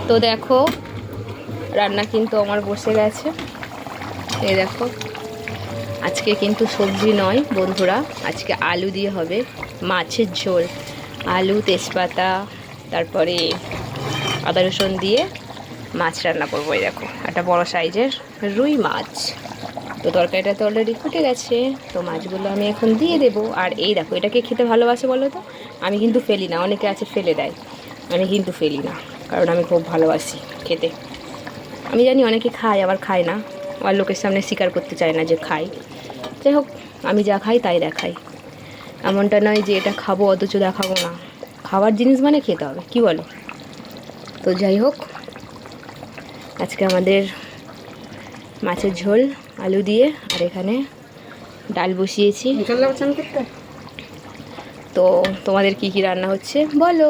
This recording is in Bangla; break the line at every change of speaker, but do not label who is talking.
তো দেখো রান্না কিন্তু আমার বসে গেছে। এই দেখো আজকে কিন্তু সবজি নয় বন্ধুরা, আজকে আলু দিয়ে হবে মাছের ঝোল। আলু, তেজপাতা, তারপরে আদা রসুন দিয়ে মাছ রান্না করবো। এই দেখো একটা বড় সাইজের রুই মাছ। তো তরকারিটা তো অলরেডি ফুটে গেছে, তো মাছগুলো আমি এখন দিয়ে দেবো। আর এই দেখো, এটাকে খেতে ভালোবাসে বলো তো? আমি কিন্তু ফেলি না, অনেকে আছে ফেলে দেয়, আমি কিন্তু ফেলি না, কারণ আমি খুব ভালোবাসি খেতে। আমি জানি অনেকে খায় আবার খায় না, আর লোকের সামনে স্বীকার করতে চায় না যে খাই। যাই হোক, আমি যা খাই তাই দেখাই। এমনটা নয় যে এটা খাবো অথচ দেখাবো না। খাবার জিনিস মানে খেতে হবে, কি বলো? তো যাই হোক, আজকে আমাদের মাছের ঝোল আলু দিয়ে, আর এখানে ডাল বসিয়েছি। তো তোমাদের কি কি রান্না হচ্ছে বলো?